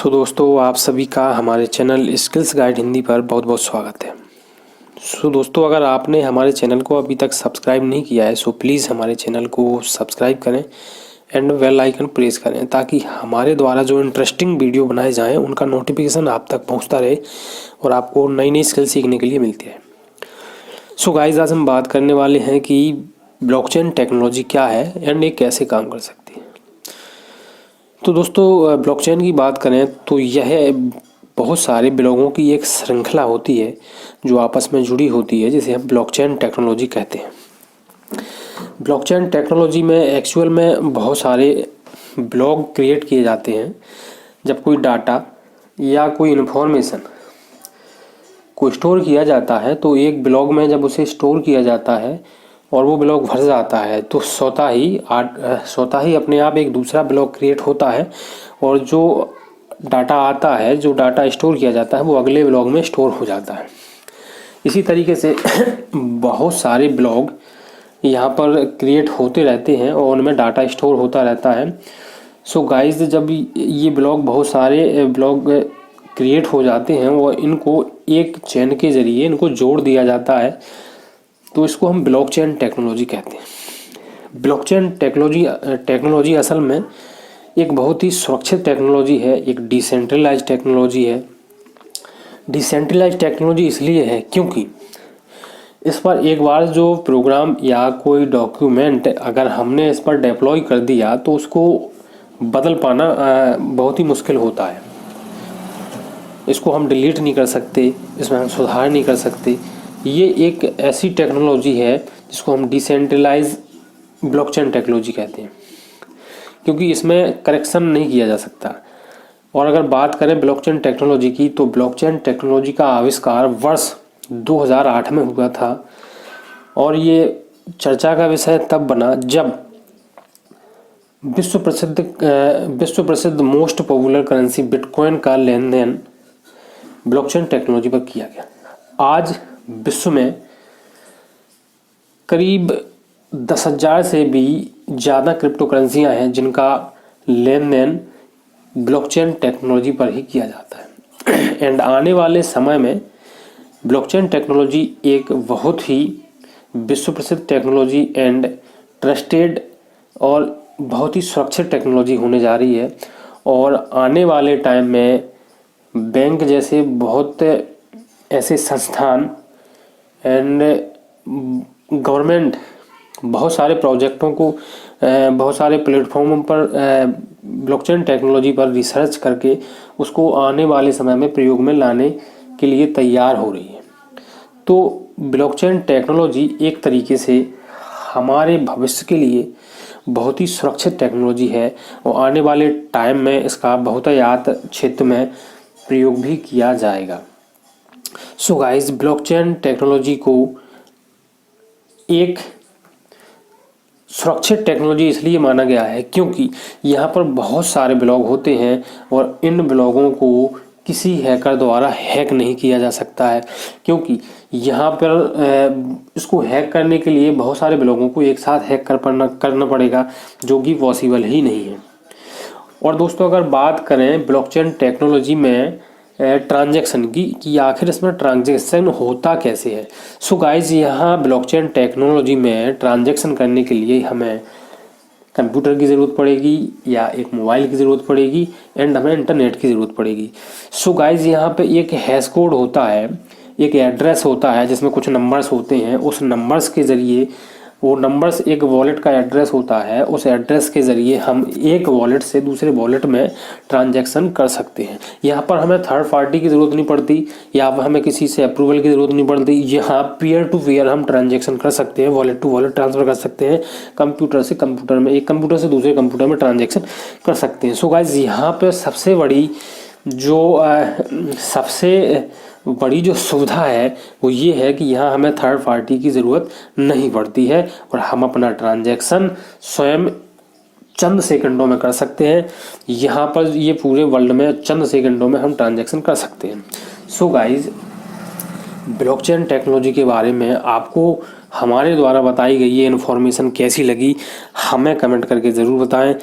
दोस्तों आप सभी का हमारे चैनल स्किल्स गाइड हिंदी पर बहुत बहुत स्वागत है। दोस्तों अगर आपने हमारे चैनल को अभी तक सब्सक्राइब नहीं किया है प्लीज़ हमारे चैनल को सब्सक्राइब करें एंड बेल आइकन प्रेस करें ताकि हमारे द्वारा जो इंटरेस्टिंग वीडियो बनाए जाएं उनका नोटिफिकेशन आप तक पहुंचता रहे और आपको नई नई स्किल सीखने के लिए मिलती है। गाइस आज हम बात करने वाले हैं कि ब्लॉकचेन टेक्नोलॉजी क्या है एंड ये कैसे काम कर सकती है। तो दोस्तों ब्लॉकचेन की बात करें तो यह बहुत सारे ब्लॉकों की एक श्रृंखला होती है जो आपस में जुड़ी होती है, जिसे हम ब्लॉकचेन टेक्नोलॉजी कहते हैं। ब्लॉकचेन टेक्नोलॉजी में एक्चुअल में बहुत सारे ब्लॉक क्रिएट किए जाते हैं। जब कोई डाटा या कोई इन्फॉर्मेशन को स्टोर किया जाता है तो एक ब्लॉक में जब उसे स्टोर किया जाता है और वो ब्लॉक भर जाता है तो स्वतः ही अपने आप एक दूसरा ब्लॉक क्रिएट होता है और जो डाटा आता है, जो डाटा स्टोर किया जाता है वो अगले ब्लॉक में स्टोर हो जाता है। इसी तरीके से बहुत सारे ब्लॉक यहाँ पर क्रिएट होते रहते हैं और उनमें डाटा स्टोर होता रहता है। गाइस जब ये ब्लॉक बहुत सारे ब्लॉक क्रिएट हो जाते हैं और इनको एक चेन के ज़रिए इनको जोड़ दिया जाता है तो इसको हम ब्लॉकचेन टेक्नोलॉजी कहते हैं। ब्लॉकचेन टेक्नोलॉजी असल में एक बहुत ही सुरक्षित टेक्नोलॉजी है, एक डिसेंट्रलाइज्ड टेक्नोलॉजी है। डिसेंट्रलाइज्ड टेक्नोलॉजी इसलिए है क्योंकि इस पर एक बार जो प्रोग्राम या कोई डॉक्यूमेंट अगर हमने इस पर डिप्लॉय कर दिया तो उसको बदल पाना बहुत ही मुश्किल होता है। इसको हम डिलीट नहीं कर सकते, इसमें हम सुधार नहीं कर सकते। ये एक ऐसी टेक्नोलॉजी है जिसको हम डिसेंट्रलाइज ब्लॉकचेन टेक्नोलॉजी कहते हैं क्योंकि इसमें करेक्शन नहीं किया जा सकता। और अगर बात करें ब्लॉकचेन टेक्नोलॉजी की तो ब्लॉकचेन टेक्नोलॉजी का आविष्कार वर्ष 2008 में हुआ था और ये चर्चा का विषय तब बना जब विश्व प्रसिद्ध मोस्ट पॉपुलर करेंसी बिटकॉइन का लेन देन ब्लॉकचेन टेक्नोलॉजी पर किया गया। आज विश्व में करीब 10,000 से भी ज़्यादा क्रिप्टो करेंसियाँ हैं जिनका लेन देन ब्लॉकचेन टेक्नोलॉजी पर ही किया जाता है। एंड आने वाले समय में ब्लॉकचेन टेक्नोलॉजी एक बहुत ही विश्व प्रसिद्ध टेक्नोलॉजी एंड ट्रस्टेड और बहुत ही सुरक्षित टेक्नोलॉजी होने जा रही है। और आने वाले टाइम में बैंक जैसे बहुत ऐसे संस्थान एंड गवर्नमेंट बहुत सारे प्रोजेक्टों को बहुत सारे प्लेटफॉर्मों पर ब्लॉकचेन टेक्नोलॉजी पर रिसर्च करके उसको आने वाले समय में प्रयोग में लाने के लिए तैयार हो रही है। तो ब्लॉकचेन टेक्नोलॉजी एक तरीके से हमारे भविष्य के लिए बहुत ही सुरक्षित टेक्नोलॉजी है और आने वाले टाइम में इसका बहुतायत क्षेत्र में प्रयोग भी किया जाएगा। गाइस ब्लॉकचेन टेक्नोलॉजी को एक सुरक्षित टेक्नोलॉजी इसलिए माना गया है क्योंकि यहाँ पर बहुत सारे ब्लॉक होते हैं और इन ब्लॉकों को किसी हैकर द्वारा हैक नहीं किया जा सकता है क्योंकि यहाँ पर इसको हैक करने के लिए बहुत सारे ब्लॉकों को एक साथ हैक करना पड़ेगा जो कि पॉसिबल ही नहीं है। और दोस्तों अगर बात करें ब्लॉकचेन टेक्नोलॉजी में ट्रांजैक्शन की कि आखिर इसमें ट्रांजैक्शन होता कैसे है। गाइस यहाँ ब्लॉकचेन टेक्नोलॉजी में ट्रांजैक्शन करने के लिए हमें कंप्यूटर की ज़रूरत पड़ेगी या एक मोबाइल की ज़रूरत पड़ेगी एंड हमें इंटरनेट की ज़रूरत पड़ेगी। गाइस यहाँ पे एक हैश कोड होता है, एक एड्रेस होता है जिसमें कुछ नंबर्स होते हैं। उस नंबर्स के ज़रिए वो नंबर्स एक वॉलेट का एड्रेस होता है, उस एड्रेस के ज़रिए हम एक वॉलेट से दूसरे वॉलेट में ट्रांजैक्शन कर सकते हैं। यहाँ पर हमें थर्ड पार्टी की ज़रूरत नहीं पड़ती या हमें किसी से अप्रूवल की ज़रूरत नहीं पड़ती। यहाँ पीयर टू पीयर हम ट्रांजैक्शन कर सकते हैं, वॉलेट टू वॉलेट ट्रांसफ़र कर सकते हैं, कंप्यूटर से कंप्यूटर में, एक कंप्यूटर से दूसरे कंप्यूटर में ट्रांजैक्शन कर सकते हैं। गाइस यहाँ पर सबसे बड़ी जो सुविधा है वो ये है कि यहाँ हमें थर्ड पार्टी की ज़रूरत नहीं पड़ती है और हम अपना ट्रांजैक्शन स्वयं चंद सेकंडों में कर सकते हैं। यहाँ पर ये पूरे वर्ल्ड में चंद सेकंडों में हम ट्रांजैक्शन कर सकते हैं। गाइस ब्लॉकचेन टेक्नोलॉजी के बारे में आपको हमारे द्वारा बताई गई ये इन्फॉर्मेशन कैसी लगी हमें कमेंट करके ज़रूर बताएं।